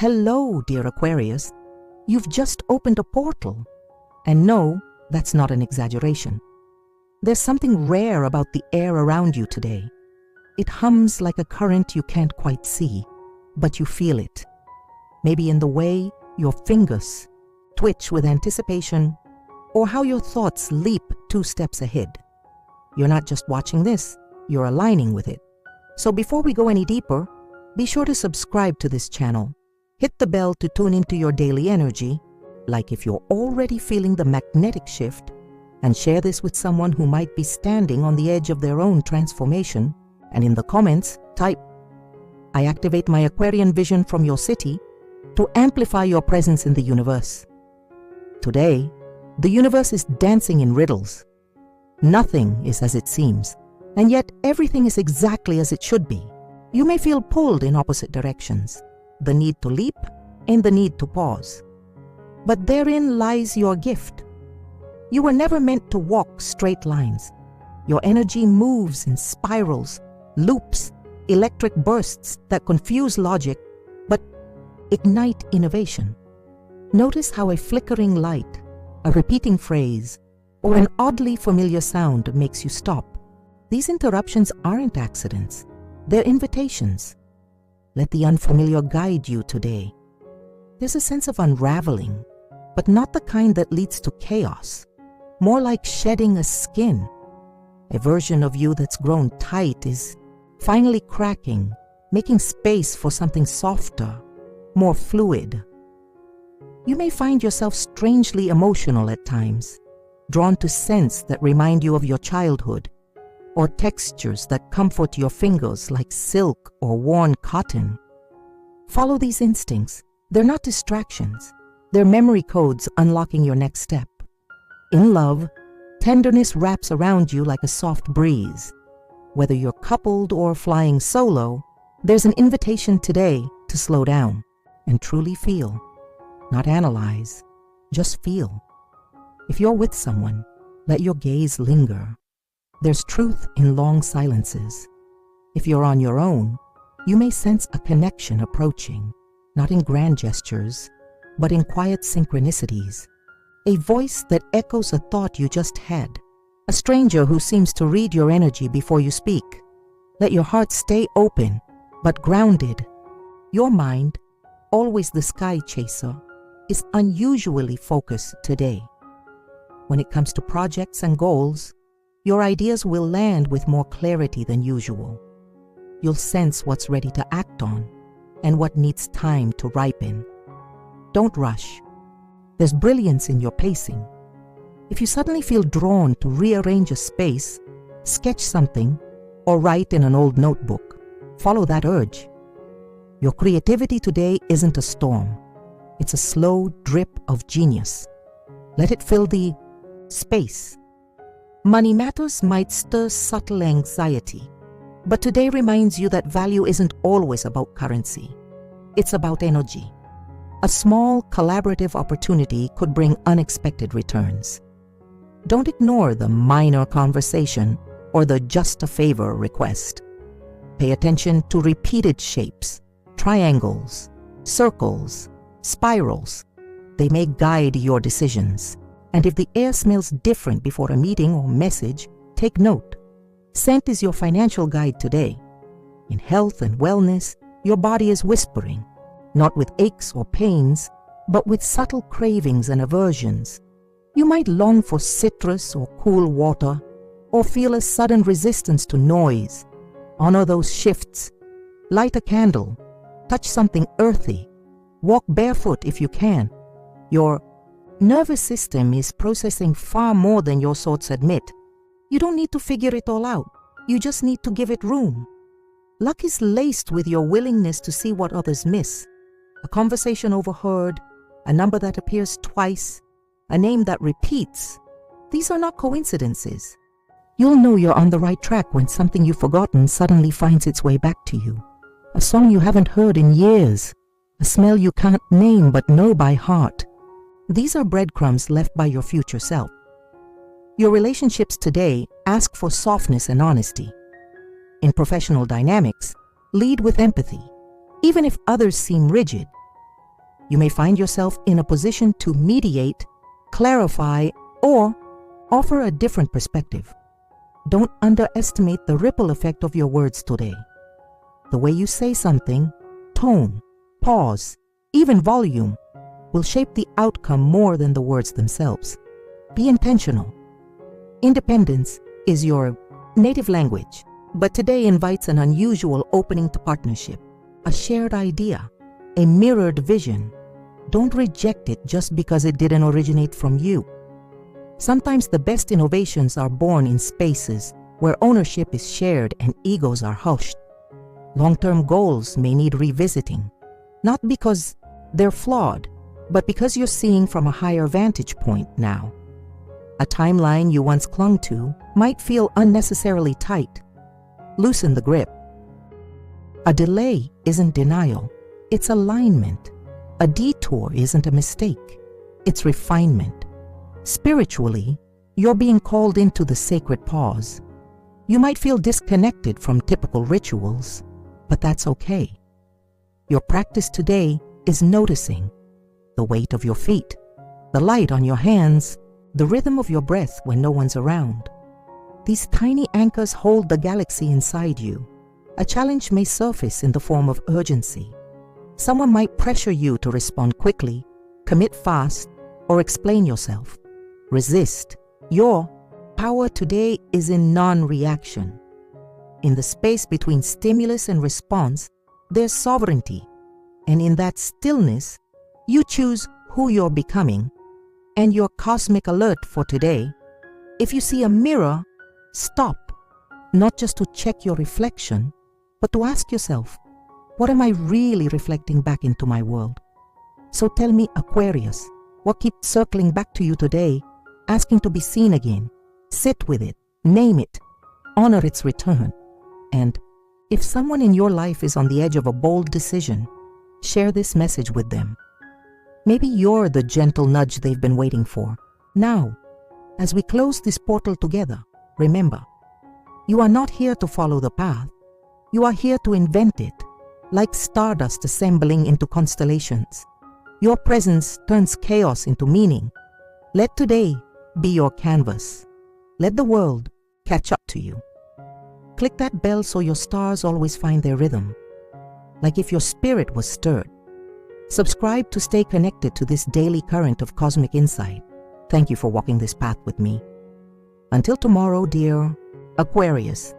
Hello, dear Aquarius. You've just opened a portal. And no, that's not an exaggeration. There's something rare about the air around you today. It hums like a current you can't quite see, but you feel it. Maybe in the way your fingers twitch with anticipation, or how your thoughts leap 2 steps ahead. You're not just watching this, you're aligning with it. So before we go any deeper, be sure to subscribe to this channel. Hit the bell to tune into your daily energy, like if you're already feeling the magnetic shift, and share this with someone who might be standing on the edge of their own transformation, and in the comments, type, "I activate my Aquarian vision from your city," to amplify your presence in the universe. Today, the universe is dancing in riddles. Nothing is as it seems, and yet everything is exactly as it should be. You may feel pulled in opposite directions, the need to leap and the need to pause. But therein lies your gift. You were never meant to walk straight lines. Your energy moves in spirals, loops, electric bursts that confuse logic, but ignite innovation. Notice how a flickering light, a repeating phrase, or an oddly familiar sound makes you stop. These interruptions aren't accidents. They're invitations. Let the unfamiliar guide you today. There's a sense of unraveling, but not the kind that leads to chaos. More like shedding a skin. A version of you that's grown tight is finally cracking, making space for something softer, more fluid. You may find yourself strangely emotional at times, drawn to scents that remind you of your childhood, or textures that comfort your fingers like silk or worn cotton. Follow these instincts. They're not distractions. They're memory codes unlocking your next step. In love, tenderness wraps around you like a soft breeze. Whether you're coupled or flying solo, there's an invitation today to slow down and truly feel. Not analyze, just feel. If you're with someone, let your gaze linger. There's truth in long silences. If you're on your own, you may sense a connection approaching, not in grand gestures, but in quiet synchronicities. A voice that echoes a thought you just had. A stranger who seems to read your energy before you speak. Let your heart stay open, but grounded. Your mind, always the sky chaser, is unusually focused today. When it comes to projects and goals, your ideas will land with more clarity than usual. You'll sense what's ready to act on and what needs time to ripen. Don't rush. There's brilliance in your pacing. If you suddenly feel drawn to rearrange a space, sketch something, or write in an old notebook, follow that urge. Your creativity today isn't a storm. It's a slow drip of genius. Let it fill the space. Money matters might stir subtle anxiety, but today reminds you that value isn't always about currency. It's about energy. A small collaborative opportunity could bring unexpected returns. Don't ignore the minor conversation or the just a favor request. Pay attention to repeated shapes, triangles, circles, spirals. They may guide your decisions. And if the air smells different before a meeting or message, take note. Scent is your financial guide today. In health and wellness, your body is whispering, not with aches or pains, but with subtle cravings and aversions. You might long for citrus or cool water, or feel a sudden resistance to noise. Honor those shifts. Light a candle. Touch something earthy. Walk barefoot if you can. Your nervous system is processing far more than your thoughts admit. You don't need to figure it all out. You just need to give it room. Luck is laced with your willingness to see what others miss. A conversation overheard, a number that appears twice, a name that repeats. These are not coincidences. You'll know you're on the right track when something you've forgotten suddenly finds its way back to you. A song you haven't heard in years. A smell you can't name but know by heart. These are breadcrumbs left by your future self. Your relationships today ask for softness and honesty. In professional dynamics, lead with empathy. Even if others seem rigid, You may find yourself in a position to mediate, clarify, or offer a different perspective. Don't underestimate the ripple effect of your words today. The way you say something, tone, pause, even volume, will shape the outcome more than the words themselves. Be intentional. Independence is your native language, but today invites an unusual opening to partnership, a shared idea, a mirrored vision. Don't reject it just because it didn't originate from you. Sometimes the best innovations are born in spaces where ownership is shared and egos are hushed. Long-term goals may need revisiting, not because they're flawed, but because you're seeing from a higher vantage point now. A timeline you once clung to might feel unnecessarily tight. Loosen the grip. A delay isn't denial, it's alignment. A detour isn't a mistake, it's refinement. Spiritually, you're being called into the sacred pause. You might feel disconnected from typical rituals, but that's okay. Your practice today is noticing the weight of your feet, the light on your hands, the rhythm of your breath when no one's around. These tiny anchors hold the galaxy inside you. A challenge may surface in the form of urgency. Someone might pressure you to respond quickly, commit fast, or explain yourself. Resist. Your power today is in non-reaction. In the space between stimulus and response, there's sovereignty. And in that stillness, you choose who you're becoming. And your cosmic alert for today: if you see a mirror, stop, not just to check your reflection, but to ask yourself, what am I really reflecting back into my world? So tell me, Aquarius, what keeps circling back to you today, asking to be seen again? Sit with it, name it, honor its return. And if someone in your life is on the edge of a bold decision, share this message with them. Maybe you're the gentle nudge they've been waiting for. Now, as we close this portal together, remember, you are not here to follow the path. You are here to invent it, like stardust assembling into constellations. Your presence turns chaos into meaning. Let today be your canvas. Let the world catch up to you. Click that bell so your stars always find their rhythm, like if your spirit was stirred. Subscribe to stay connected to this daily current of cosmic insight. Thank you for walking this path with me. Until tomorrow, dear Aquarius.